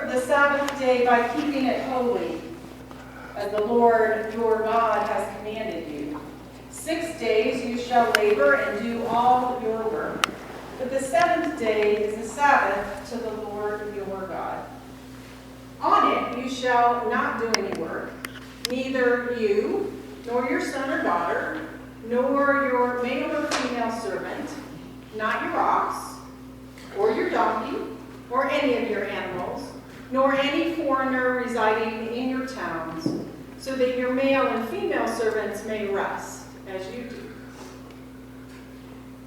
Observe the Sabbath day by keeping it holy, as the Lord your God has commanded you. 6 days you shall labor and do all your work, but the seventh day is a Sabbath to the Lord your God. On it you shall not do any work, neither you, nor your son or daughter, nor your male or female servant, not your ox, or your donkey, or any of your animals, nor any foreigner residing in your towns, so that your male and female servants may rest, as you do.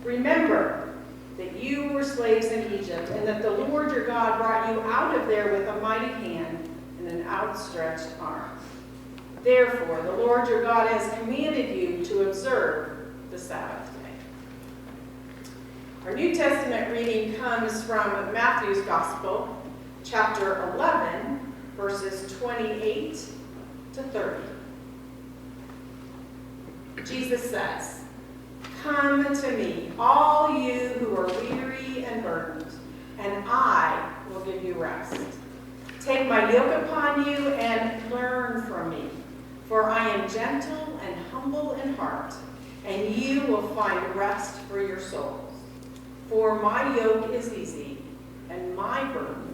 Remember that you were slaves in Egypt, and that the Lord your God brought you out of there with a mighty hand and an outstretched arm. Therefore, the Lord your God has commanded you to observe the Sabbath day. Our New Testament reading comes from Matthew's Gospel, chapter 11, verses 28 to 30. Jesus says, "Come to me, all you who are weary and burdened, and I will give you rest. Take my yoke upon you and learn from me, for I am gentle and humble in heart, and you will find rest for your souls. For my yoke is easy, and my burden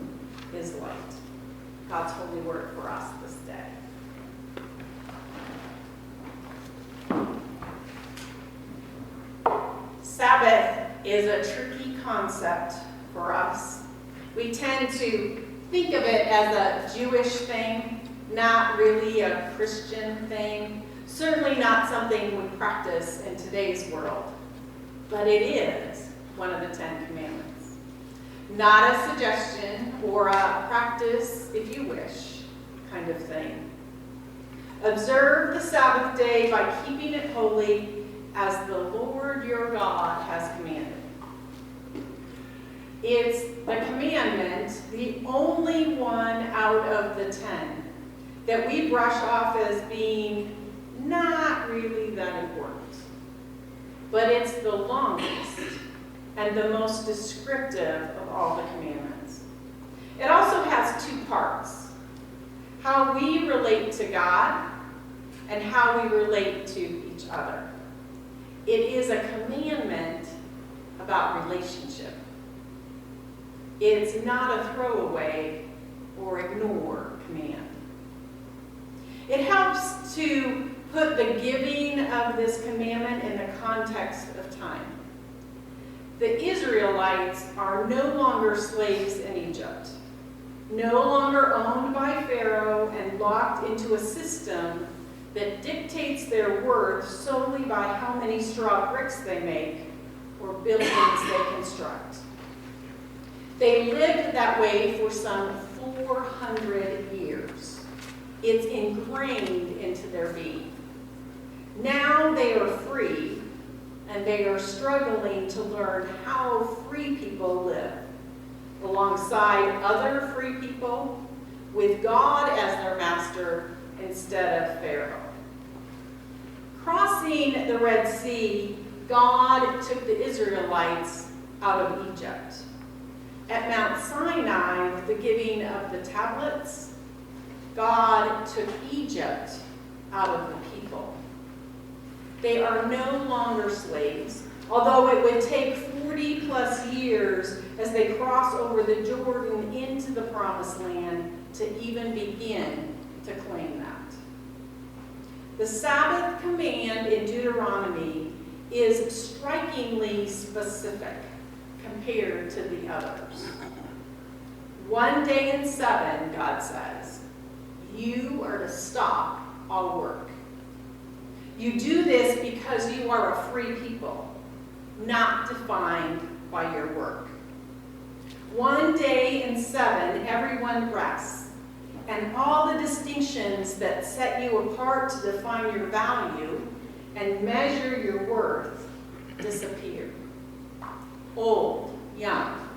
is light." God's holy word for us this day. Sabbath is a tricky concept for us. We tend to think of it as a Jewish thing, not really a Christian thing, certainly not something we practice in today's world, but it is one of the 10 Commandments. Not a suggestion or a practice, if you wish, kind of thing. Observe the Sabbath day by keeping it holy, as the Lord your God has commanded. It's the commandment, the only one out of the 10, that we brush off as being not really that important. But it's the longest and the most descriptive of all the commandments. It also has 2 parts: how we relate to God and how we relate to each other. It is a commandment about relationship. It's not a throwaway or ignore command. It helps to put the giving of this commandment in the context of time. The Israelites are no longer slaves in Egypt, no longer owned by Pharaoh and locked into a system that dictates their worth solely by how many straw bricks they make or buildings they construct. They lived that way for some 400 years. It's ingrained into their being. Now they are free, and they are struggling to learn how free people live, alongside other free people, with God as their master instead of Pharaoh. Crossing the Red Sea, God took the Israelites out of Egypt. At Mount Sinai, with the giving of the tablets, God took Egypt out of the people. They are no longer slaves, although it would take 40 plus years as they cross over the Jordan into the Promised Land to even begin to claim that. The Sabbath command in Deuteronomy is strikingly specific compared to the others. 1 day in 7, God says, you are to stop all work. You do this because you are a free people, not defined by your work. 1 day in 7, everyone rests, and all the distinctions that set you apart to define your value and measure your worth disappear. Old, young,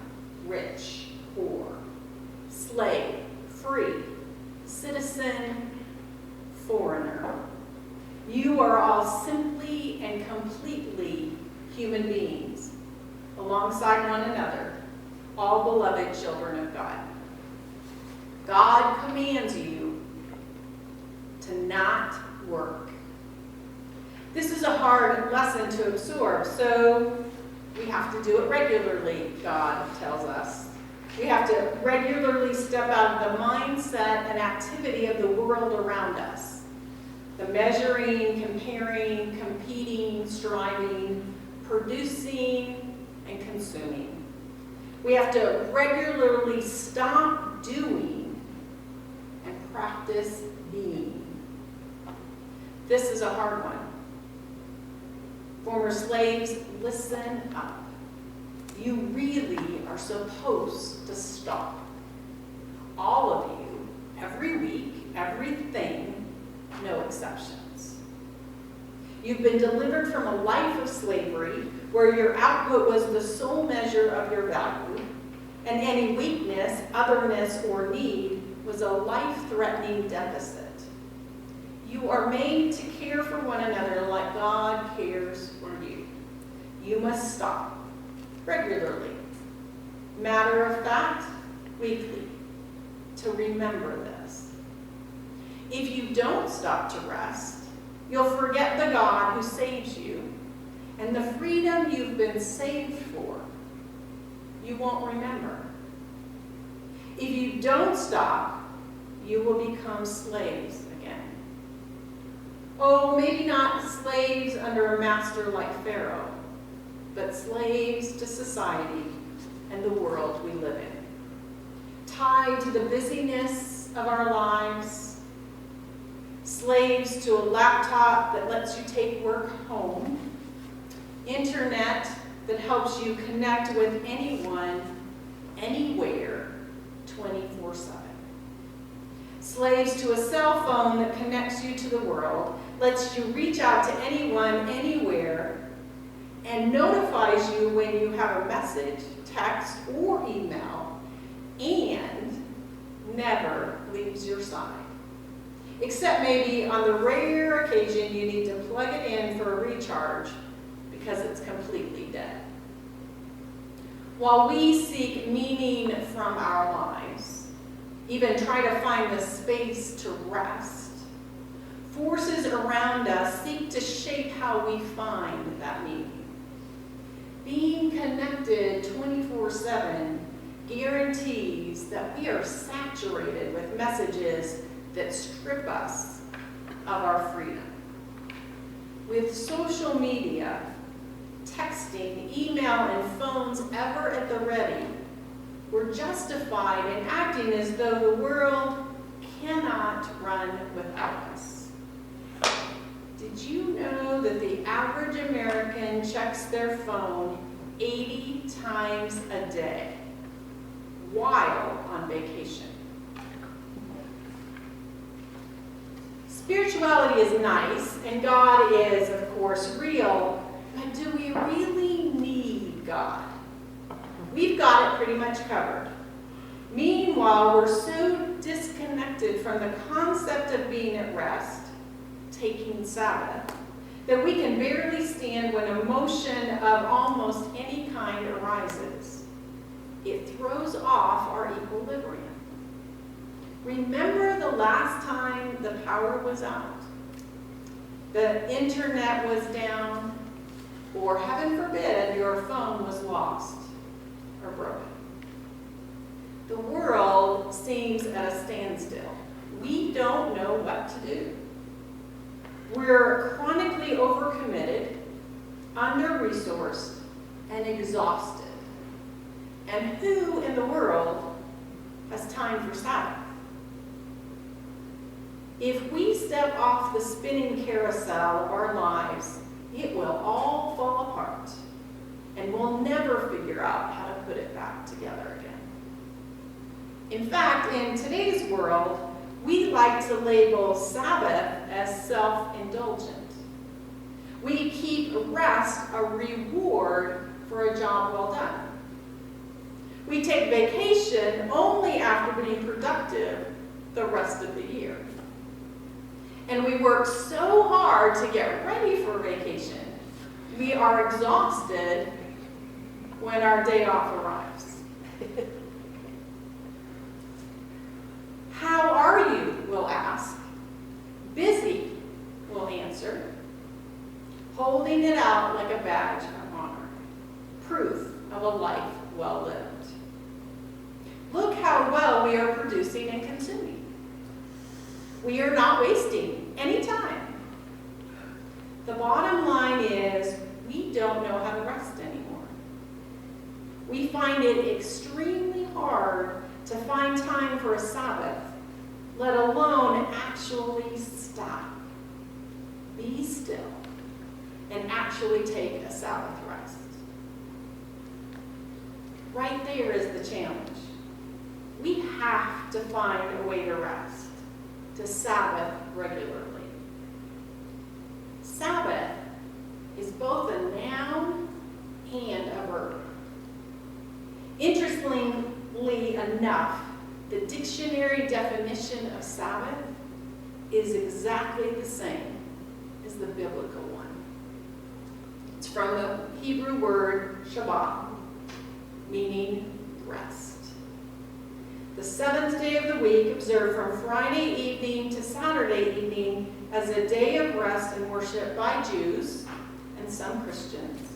rich, poor, slave, free, citizen, foreigner. You are all simply and completely human beings, alongside one another, all beloved children of God. God commands you to not work. This is a hard lesson to absorb, so we have to do it regularly, God tells us. We have to regularly step out of the mindset and activity of the world around us. The measuring, comparing, competing, striving, producing, and consuming. We have to regularly stop doing and practice being. This is a hard one. Former slaves, listen up. You really are supposed to stop. All of you, every week, everything, no exceptions. You've been delivered from a life of slavery where your output was the sole measure of your value, and any weakness, otherness, or need was a life-threatening deficit. You are made to care for one another like God cares for you. You must stop regularly, matter of fact, weekly, to remember this. If you don't stop to rest, you'll forget the God who saves you and the freedom you've been saved for. You won't remember. If you don't stop, you will become slaves again. Oh, maybe not slaves under a master like Pharaoh, but slaves to society and the world we live in. Tied to the busyness of our lives, slaves to a laptop that lets you take work home, internet that helps you connect with anyone, anywhere, 24/7. Slaves to a cell phone that connects you to the world, lets you reach out to anyone, anywhere, and notifies you when you have a message, text, or email, and never leaves your side. Except maybe on the rare occasion you need to plug it in for a recharge because it's completely dead. While we seek meaning from our lives, even try to find the space to rest, forces around us seek to shape how we find that meaning. Being connected 24/7 guarantees that we are saturated with messages that strip us of our freedom. With social media, texting, email, and phones ever at the ready, we're justified in acting as though the world cannot run without us. Did you know that the average American checks their phone 80 times a day while on vacation? Spirituality is nice, and God is, of course, real, but do we really need God? We've got it pretty much covered. Meanwhile, we're so disconnected from the concept of being at rest, taking Sabbath, that we can barely stand when emotion of almost any kind arises. It throws off our equilibrium. Remember the last time the power was out, the internet was down, or heaven forbid, your phone was lost or broken. The world seems at a standstill. We don't know what to do. We're chronically overcommitted, under-resourced, and exhausted. And who in the world has time for Sabbath? If we step off the spinning carousel of our lives, it will all fall apart, and we'll never figure out how to put it back together again. In fact, in today's world, we like to label Sabbath as self-indulgent. We keep rest a reward for a job well done. We take vacation only after being productive the rest of the year. And we work so hard to get ready for vacation, we are exhausted when our day off arrives. holding it out like a badge of honor, proof of a life well lived. Look how well we are producing and consuming. We are not wasting any time. The bottom line is we don't know how to rest anymore. We find it extremely hard to find time for a Sabbath, let alone actually stop, be still, and actually take a Sabbath rest. Right there is the challenge. We have to find a way to rest, to Sabbath regularly. Sabbath is both a noun and a verb. Interestingly enough, the dictionary definition of Sabbath is exactly the same as the biblical one. It's from the Hebrew word Shabbat, meaning rest. The seventh day of the week, observed from Friday evening to Saturday evening as a day of rest and worship by Jews and some Christians.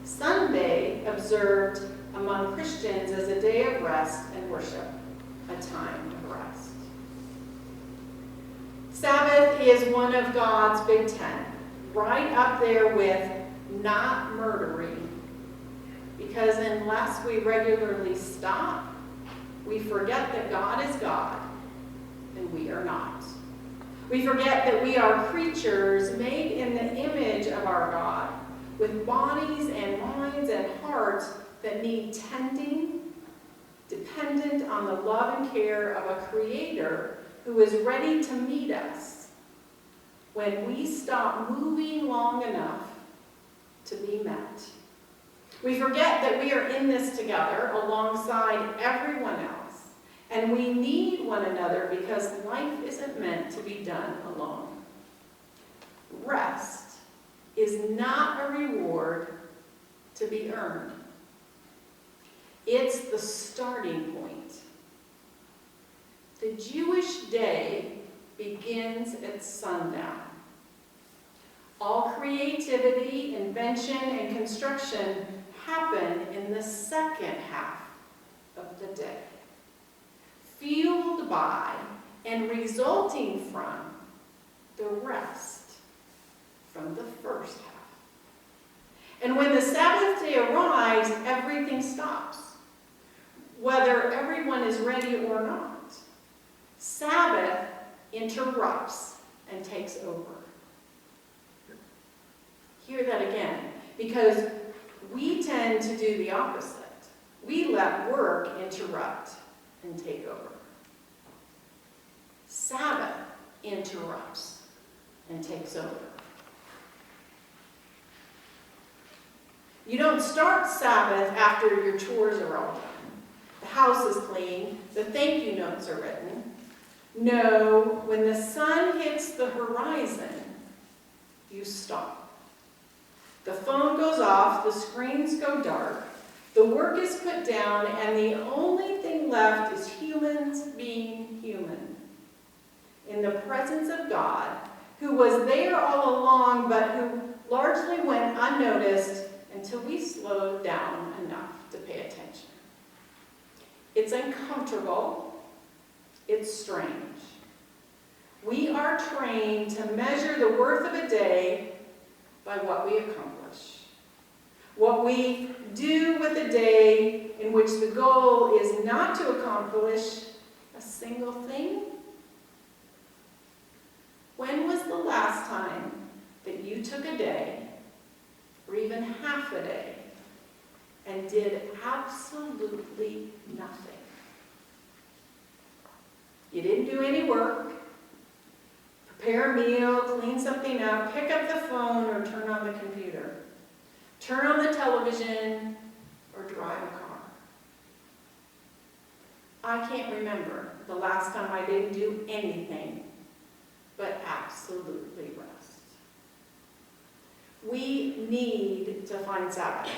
Sunday, observed among Christians as a day of rest and worship, a time of rest. Sabbath is one of God's big 10, right up there with not murdering, because unless we regularly stop, we forget that God is God and we are not. We forget that we are creatures made in the image of our God, with bodies and minds and hearts that need tending, dependent on the love and care of a Creator who is ready to meet us when we stop moving long enough to be met. We forget that we are in this together alongside everyone else, and we need one another because life isn't meant to be done alone. Rest is not a reward to be earned. It's the starting point. The Jewish day begins at sundown. All creativity, invention, and construction happen in the second half of the day, fueled by and resulting from the rest from the first half. And when the Sabbath day arrives, everything stops, whether everyone is ready or not. Sabbath interrupts and takes over. Hear that again, because we tend to do the opposite. We let work interrupt and take over. Sabbath interrupts and takes over. You don't start Sabbath after your chores are all done. The house is clean, the thank you notes are written. No, when the sun hits the horizon, you stop. The phone goes off, the screens go dark, the work is put down, and the only thing left is humans being human. In the presence of God, who was there all along, but who largely went unnoticed until we slowed down enough to pay attention. It's uncomfortable. It's strange. We are trained to measure the worth of a day by what we accomplish. What we do with a day in which the goal is not to accomplish a single thing. When was the last time that you took a day, or even half a day, and did absolutely nothing? You didn't do any work, prepare a meal, clean something up, pick up the phone, or turn on the computer, turn on the television, or drive a car. I can't remember the last time I didn't do anything but absolutely rest. We need to find Sabbath.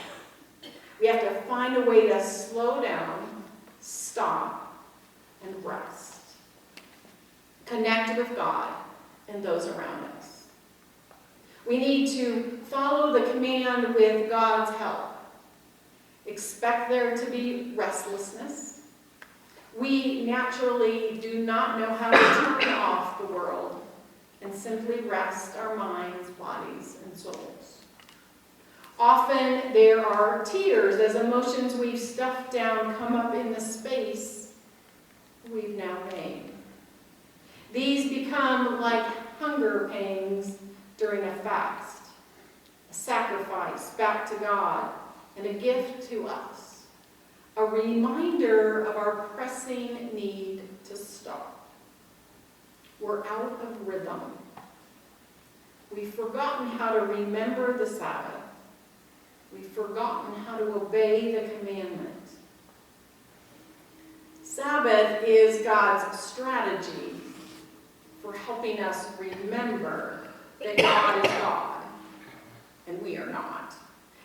We have to find a way to slow down, stop, and rest. Connect with God and those around us. We need to follow the command with God's help. Expect there to be restlessness. We naturally do not know how to turn off the world and simply rest our minds, bodies, and souls. Often there are tears as emotions we've stuffed down come up in the space we've now made. These become like hunger pangs during a fast, a sacrifice back to God, and a gift to us, a reminder of our pressing need to stop. We're out of rhythm. We've forgotten how to remember the Sabbath. We've forgotten how to obey the commandment. Sabbath is God's strategy for helping us remember that God is God and we are not.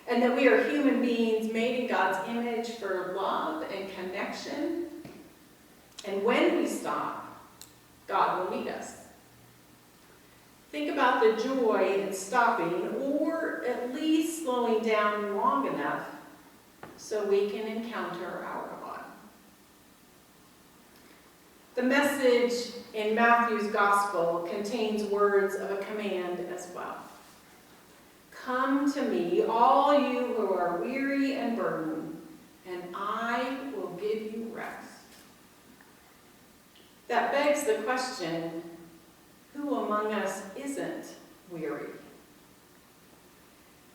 And that we are human beings made in God's image for love and connection. And when we stop, God will meet us. Think about the joy in stopping, or at least slowing down long enough so we can encounter our God. The message in Matthew's gospel contains words of a command as well. Come to me, all you who are weary and burdened, and I will give you rest. That begs the question, who among us isn't weary?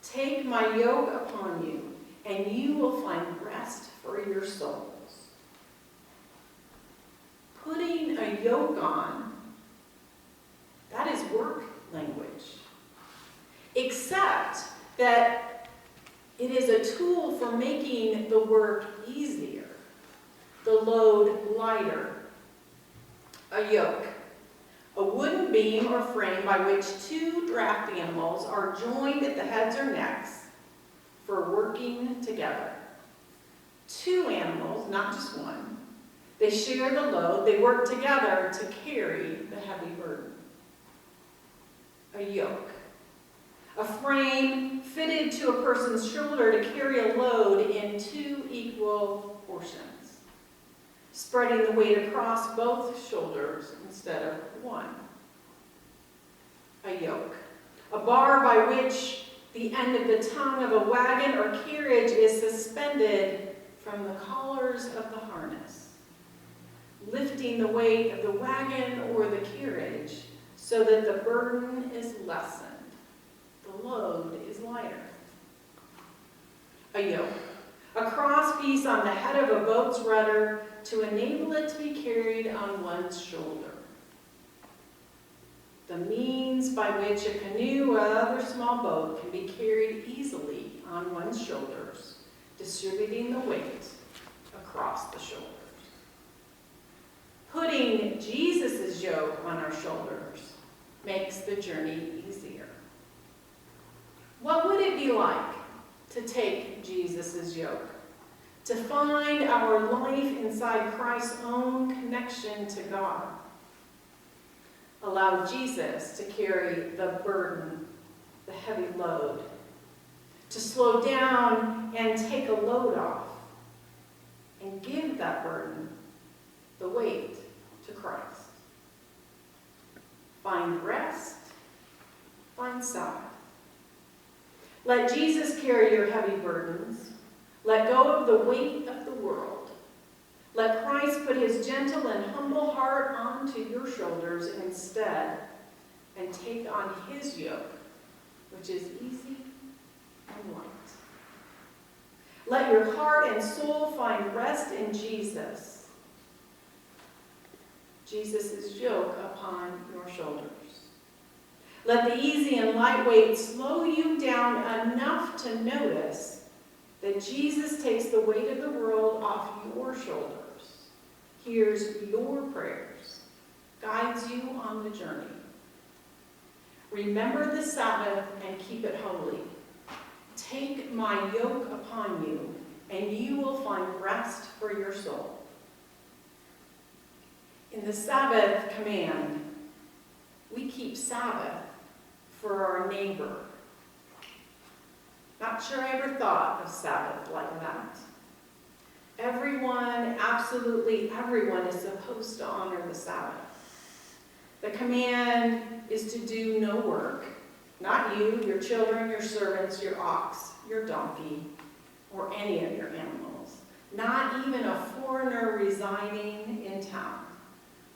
Take my yoke upon you, and you will find rest for your souls. Putting a yoke on, that is work language. Except that it is a tool for making the work easier, the load lighter. A yoke, a wooden beam or frame by which two draft animals are joined at the heads or necks for working together. Two animals, not just one. They share the load. They work together to carry the heavy burden. A yoke. A frame fitted to a person's shoulder to carry a load in two equal portions, spreading the weight across both shoulders instead of one. A yoke. A bar by which the end of the tongue of a wagon or carriage is suspended from the collars of the harness, lifting the weight of the wagon or the carriage so that the burden is lessened. The load is lighter. A yoke. A cross piece on the head of a boat's rudder to enable it to be carried on one's shoulder. The means by which a canoe or other small boat can be carried easily on one's shoulders, distributing the weight across the shoulders. Putting Jesus' yoke on our shoulders makes the journey easier. What would it be like to take Jesus' yoke? To find our life inside Christ's own connection to God. Allow Jesus to carry the burden, the heavy load. To slow down and take a load off. And give that burden, the weight, to Christ. Find rest. Find Sabbath. Let Jesus carry your heavy burdens. Let go of the weight of the world. Let Christ put his gentle and humble heart onto your shoulders instead, and take on his yoke, which is easy and light. Let your heart and soul find rest in Jesus. Jesus' yoke upon your shoulders. Let the easy and lightweight slow you down enough to notice that Jesus takes the weight of the world off your shoulders, hears your prayers, guides you on the journey. Remember the Sabbath and keep it holy. Take my yoke upon you, and you will find rest for your soul. In the Sabbath command, we keep Sabbath for our neighbor. Not sure I ever thought of Sabbath like that. Everyone, absolutely everyone, is supposed to honor the Sabbath. The command is to do no work. Not you, your children, your servants, your ox, your donkey, or any of your animals. Not even a foreigner residing in town.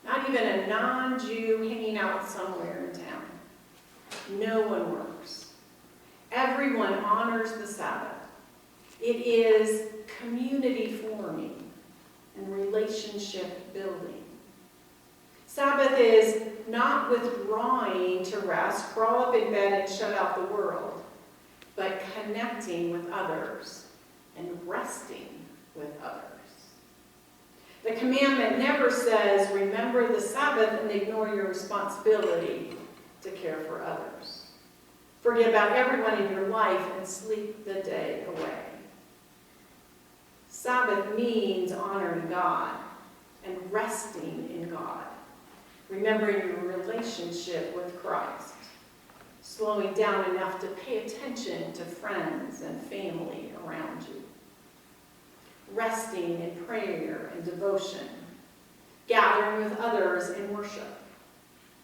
Not even a non-Jew hanging out somewhere in town. No one works. Everyone honors the Sabbath. It is community forming and relationship building. Sabbath is not withdrawing to rest, crawl up in bed and shut out the world, but connecting with others and resting with others. The commandment never says, remember the Sabbath and ignore your responsibility to care for others. Forget about everyone in your life and sleep the day away. Sabbath means honoring God and resting in God, remembering your relationship with Christ, slowing down enough to pay attention to friends and family around you, resting in prayer and devotion, gathering with others in worship,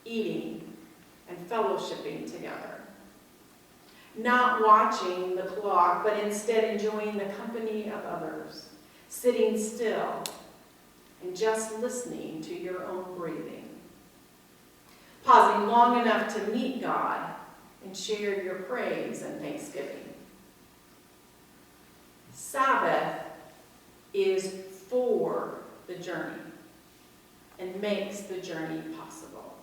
eating and fellowshipping together. Not watching the clock, but instead enjoying the company of others, sitting still and just listening to your own breathing. Pausing long enough to meet God and share your praise and thanksgiving. Sabbath is for the journey and makes the journey possible.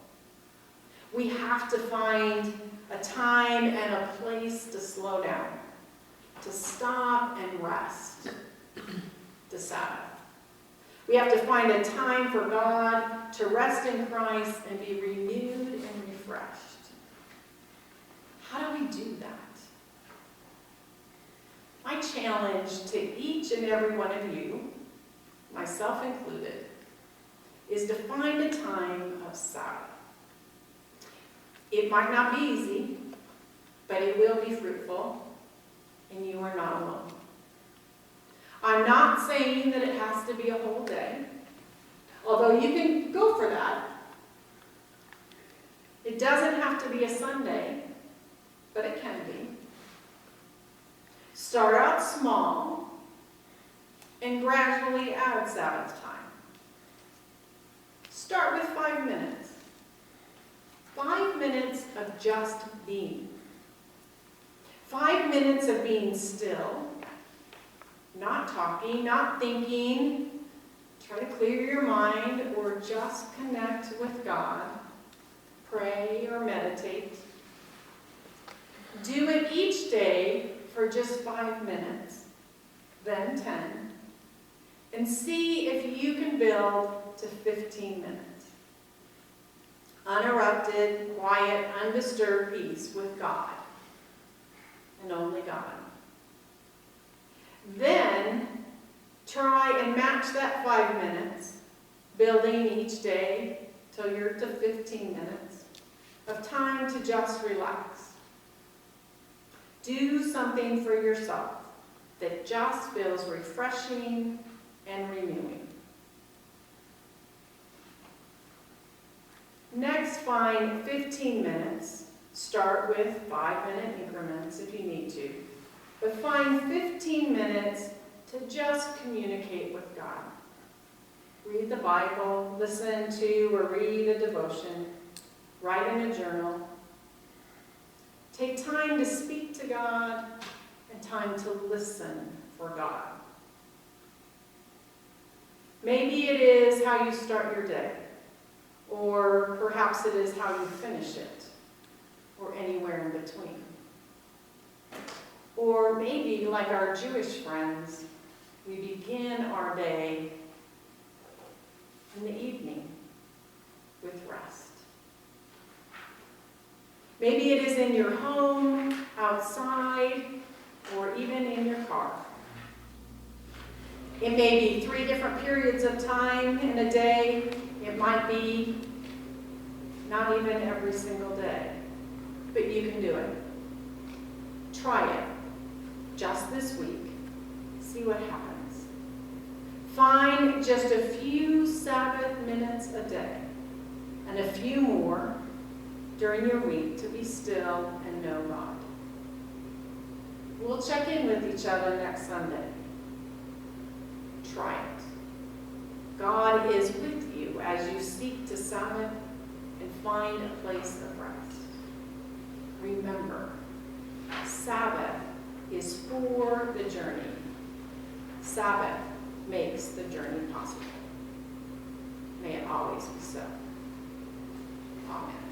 We have to find a time and a place to slow down, to stop and rest, to Sabbath. We have to find a time for God to rest in Christ and be renewed and refreshed. How do we do that? My challenge to each and every one of you, myself included, is to find a time of Sabbath. It might not be easy, but it will be fruitful, and you are not alone. I'm not saying that it has to be a whole day, although you can go for that. It doesn't have to be a Sunday, but it can be. Start out small and gradually add Sabbath time. Start with 5 minutes. 5 minutes of just being. 5 minutes of being still, not talking, not thinking, try to clear your mind, or just connect with God, pray or meditate. Do it each day for just 5 minutes, then 10, and see if you can build to 15 minutes. Uninterrupted, quiet, undisturbed peace with God, and only God. Then, try and match that 5 minutes, building each day till you're to 15 minutes of time to just relax. Do something for yourself that just feels refreshing and renewing. Next, find 15 minutes. Start with 5-minute increments if you need to. But find 15 minutes to just communicate with God. Read the Bible, listen to or read a devotion, write in a journal. Take time to speak to God and time to listen for God. Maybe it is how you start your day, or perhaps it is how you finish it, or anywhere in between. Or maybe, like our Jewish friends, we begin our day in the evening with rest. Maybe it is in your home, outside, or even in your car. It may be 3 different periods of time in a day. It might be not even every single day. but you can do it. Try it just this week. See what happens. Find just a few Sabbath minutes a day and a few more during your week to be still and know God. We'll check in with each other next Sunday. Try it. God is with you as you seek to Sabbath and find a place of rest. Remember, Sabbath is for the journey. Sabbath makes the journey possible. May it always be so. Amen.